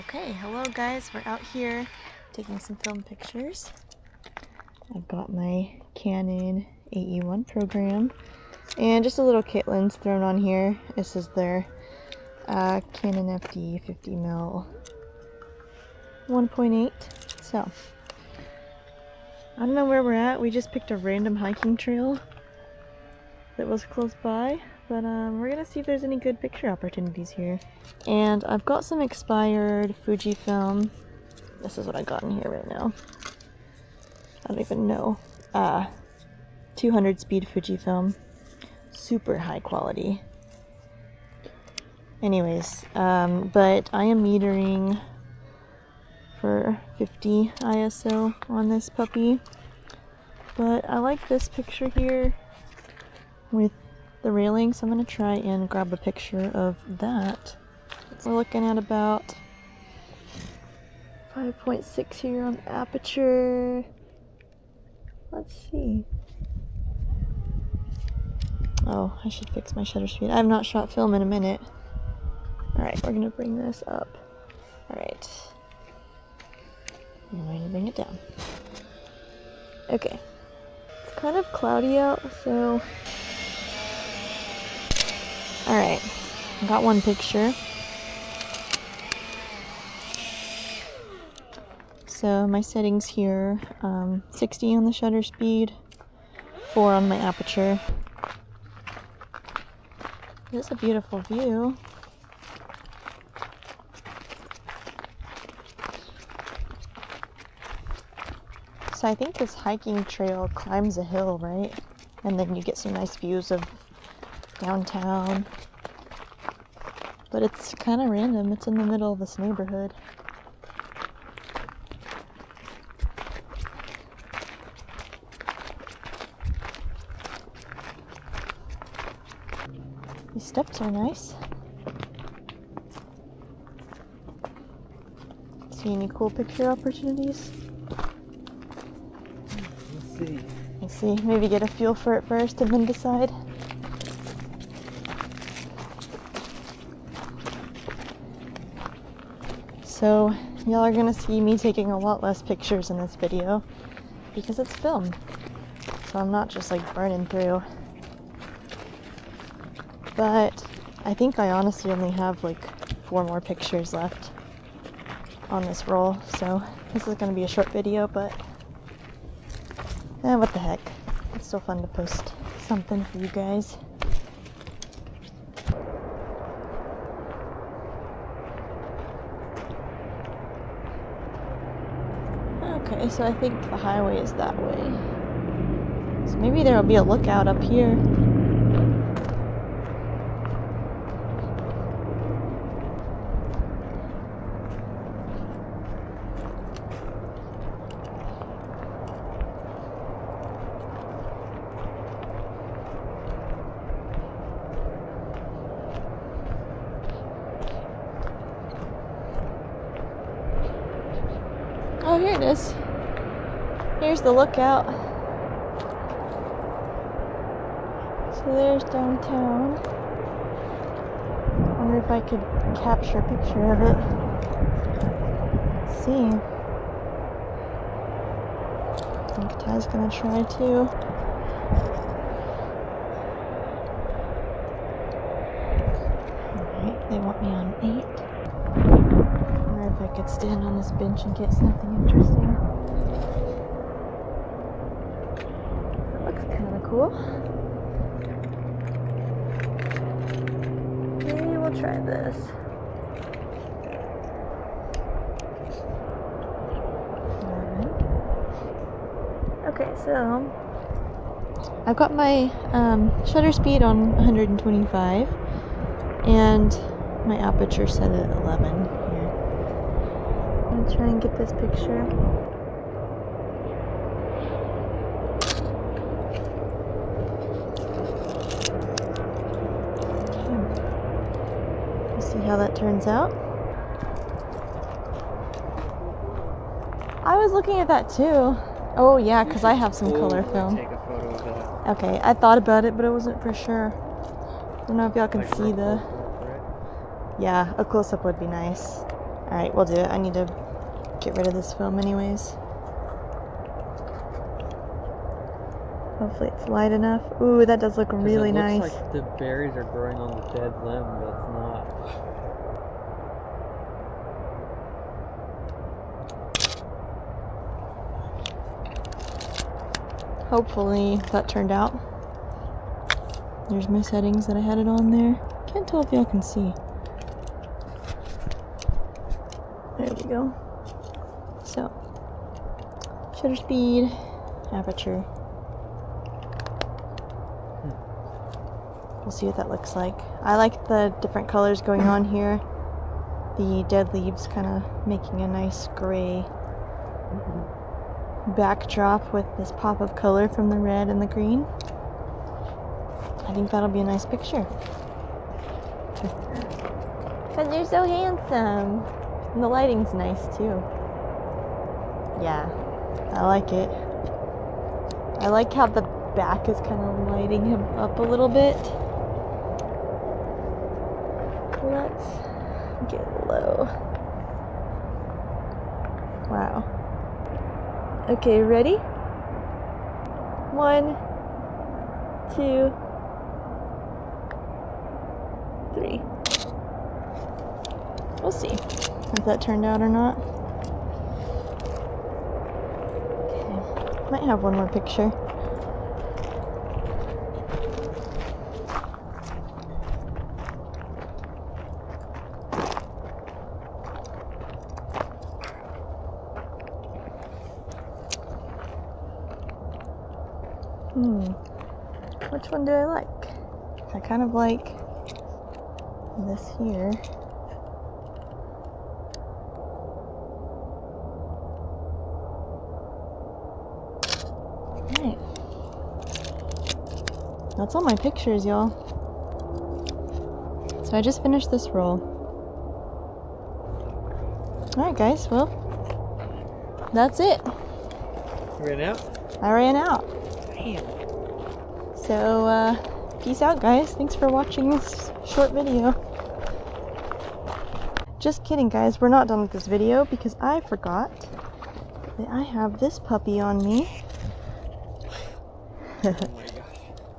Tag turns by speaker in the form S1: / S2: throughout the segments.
S1: Okay, hello guys, we're out here taking some film pictures. I've got my Canon AE-1 program and just a little kit lens thrown on here. This is their Canon FD 50mm 1.8. So, I don't know where we're at. We just picked a random hiking trail that was close by, but we're gonna see if there's any good picture opportunities here. And I've got some expired Fujifilm. This is what I got in here right now. I don't even know. 200 speed Fujifilm. Super high quality. Anyways, but I am metering for 50 ISO on this puppy. But I like this picture here with the railing, so I'm going to try and grab a picture of that. We're looking at about 5.6 here on the aperture. Let's see. Oh, I should fix my shutter speed. I have not shot film in a minute. Alright, we're going to bring this up. Alright. I'm going to bring it down. Okay. It's kind of cloudy out, so... Alright, I got one picture. So my settings here, 60 on the shutter speed, 4 on my aperture. It's a beautiful view. So I think this hiking trail climbs a hill, right? And then you get some nice views of downtown. But it's kind of random. It's in the middle of this neighborhood. These steps are nice. See any cool picture opportunities? Let's see. Maybe get a feel for it first and then decide. So, y'all are gonna see me taking a lot less pictures in this video because it's film. So I'm not just like burning through. But I think I honestly only have like 4 more pictures left on this roll. So this is gonna be a short video, but what the heck. It's still fun to post something for you guys. Okay, so I think the highway is that way. So maybe there'll be a lookout up here. Oh, here it is. Here's the lookout. So there's downtown. I wonder if I could capture a picture of it. Let's see. I think Ty's gonna try too. Alright, they want me on 8. If I could stand on this bench and get something interesting. That looks kind of cool. Okay, we'll try this. Okay, so I've got my shutter speed on 125 and my aperture set at 11. Try and get this picture. Okay. Let's see how that turns out. I was looking at that too. Oh yeah, because I have some color film.
S2: Take a photo of that.
S1: Okay, I thought about it, but it wasn't for sure. I don't know if y'all can see the... Yeah, a close-up would be nice. Alright, we'll do it. I need to get rid of this film anyways. Hopefully it's light enough. Ooh, that does look really nice.
S2: It looks like the berries are growing on the dead limb, but it's not.
S1: Hopefully that turned out. There's my settings that I had it on there. Can't tell if y'all can see. There we go. So, shutter speed, aperture. We'll see what that looks like. I like the different colors going on here. The dead leaves kind of making a nice gray backdrop with this pop of color from the red and the green. I think that'll be a nice picture. Because you're so handsome. And the lighting's nice too. Yeah, I like it. I like how the back is kind of lighting him up a little bit. Let's get low. Wow. Okay, ready? 1, 2, 3. We'll see if that turned out or not. Okay, might have one more picture. Which one do I like? I kind of like this here. Alright. That's all my pictures, y'all. So I just finished this roll. Alright guys, well, that's it.
S2: You ran out?
S1: I ran out.
S2: Damn.
S1: So, peace out guys. Thanks for watching this short video. Just kidding guys, we're not done with this video because I forgot that I have this puppy on me.
S2: Oh my gosh.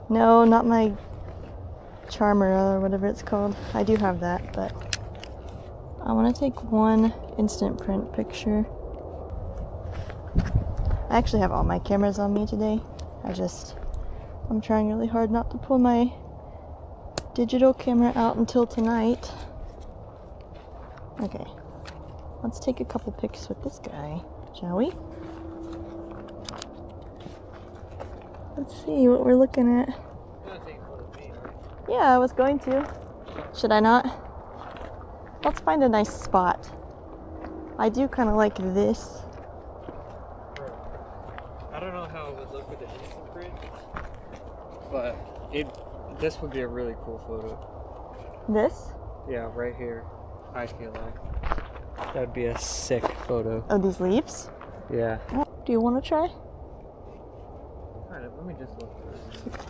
S1: No, not my Charmer or whatever it's called. I do have that, but I want to take one instant print picture. I actually have all my cameras on me today. I'm trying really hard not to pull my digital camera out until tonight. Okay, let's take a couple pics with this guy, shall we? Let's see what we're looking at.
S2: You're gonna take a photo of me, right?
S1: Yeah, I was going to. Should I not? Let's find a nice spot. I do kind of like this.
S2: I don't know how it would look with the instant print, but this would be a really cool photo.
S1: This?
S2: Yeah, right here. I feel like that'd be a sick photo.
S1: Oh, these leaves?
S2: Yeah.
S1: Do you want to try?
S2: Kind of. Let me just look through it.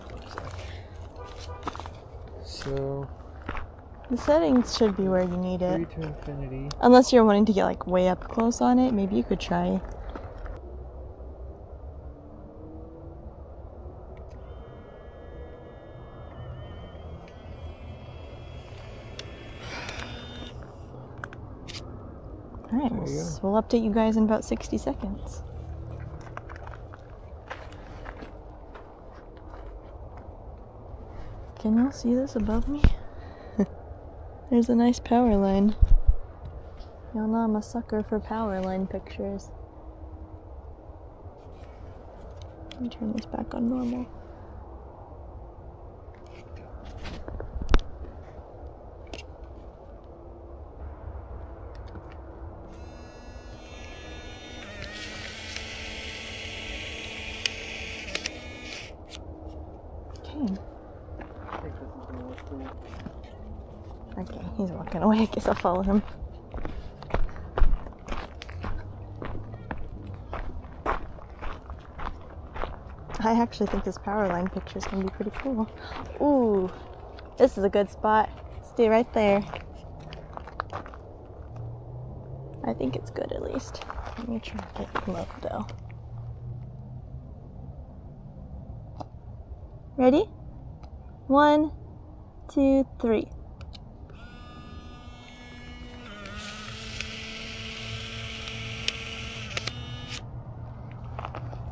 S2: So
S1: The settings should be where you need it.
S2: 3 to infinity.
S1: Unless you're wanting to get like way up close on it, maybe you could try. Alright, we'll update you guys in about 60 seconds. Can y'all see this above me? There's a nice power line. Y'all know I'm a sucker for power line pictures. Let me turn this back on normal. Okay, he's walking away. I guess I'll follow him. I actually think this power line picture is going to be pretty cool. Ooh, this is a good spot. Stay right there. think it's good at least. Let me try to get low though. Ready? 1, 2, 3.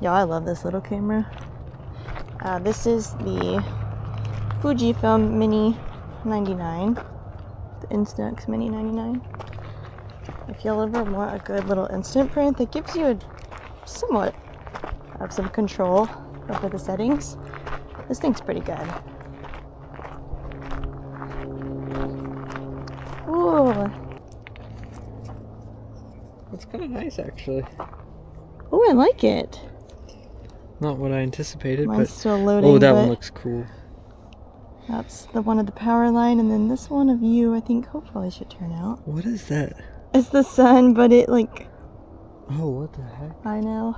S1: Yeah, I love this little camera. This is the Fujifilm Mini 99. The Instax Mini 99. If you'll ever want a good little instant print that gives you a somewhat of some control over the settings, this thing's pretty good. Ooh.
S2: It's kind of nice, actually.
S1: Oh, I like it.
S2: Not what I anticipated,
S1: Mine's
S2: but
S1: still loading.
S2: oh, that one looks cool.
S1: That's the one of the power line, and then this one of you, I think, hopefully should turn out.
S2: What is that?
S1: It's the sun, but it like...
S2: Oh, what the heck?
S1: I know.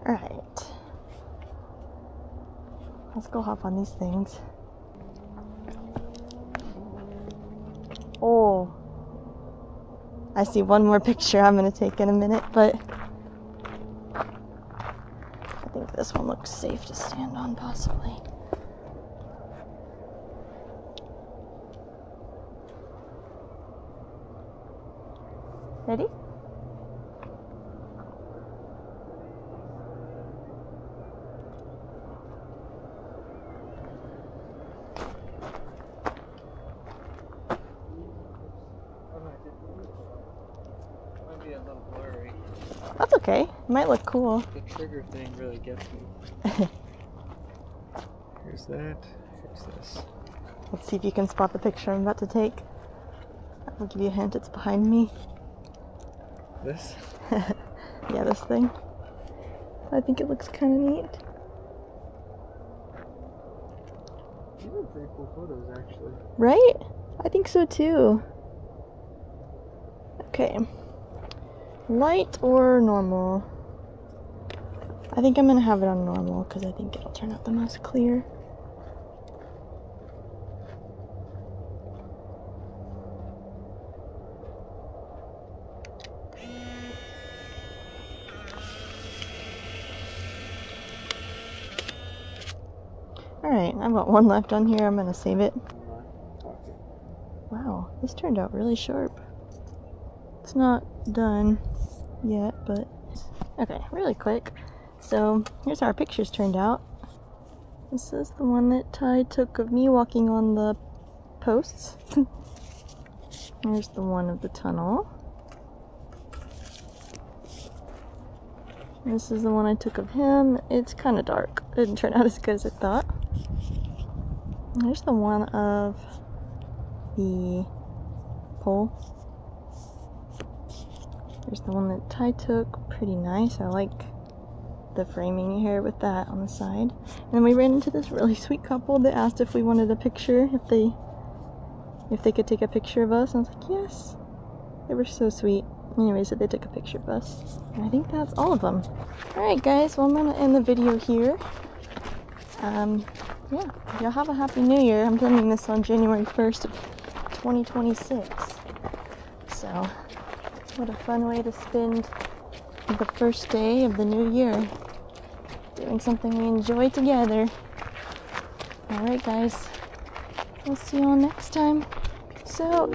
S1: Alright. Let's go hop on these things. Oh. I see one more picture I'm going to take in a minute, but I think this one looks safe to stand on, possibly. Ready?
S2: Might be a little blurry.
S1: That's okay. It might look cool.
S2: The trigger thing really gets me. Here's that. Here's this.
S1: Let's see if you can spot the picture I'm about to take. I'll give you a hint. It's behind me.
S2: This?
S1: Yeah, this thing. I think it looks kind of neat.
S2: These are pretty cool photos, actually.
S1: Right? I think so too. Okay. Light or normal? I think I'm gonna have it on normal because I think it'll turn out the most clear. Alright, I've got one left on here. I'm gonna save it. Wow, this turned out really sharp. It's not done yet, but... Okay, really quick. So, here's how our pictures turned out. This is the one that Ty took of me walking on the posts. Here's the one of the tunnel. This is the one I took of him. It's kind of dark. It didn't turn out as good as I thought. There's the one of the pole. There's the one that Ty took. Pretty nice. I like the framing here with that on the side. And then we ran into this really sweet couple that asked if we wanted a picture, if they could take a picture of us. And I was like, yes. They were so sweet. Anyways, so they took a picture of us. And I think that's all of them. Alright guys, well I'm gonna end the video here. Yeah, y'all have a happy new year. I'm filming this on January 1st of 2026. So, what a fun way to spend the first day of the new year. Doing something we enjoy together. Alright guys, we'll see you all next time. Peace out.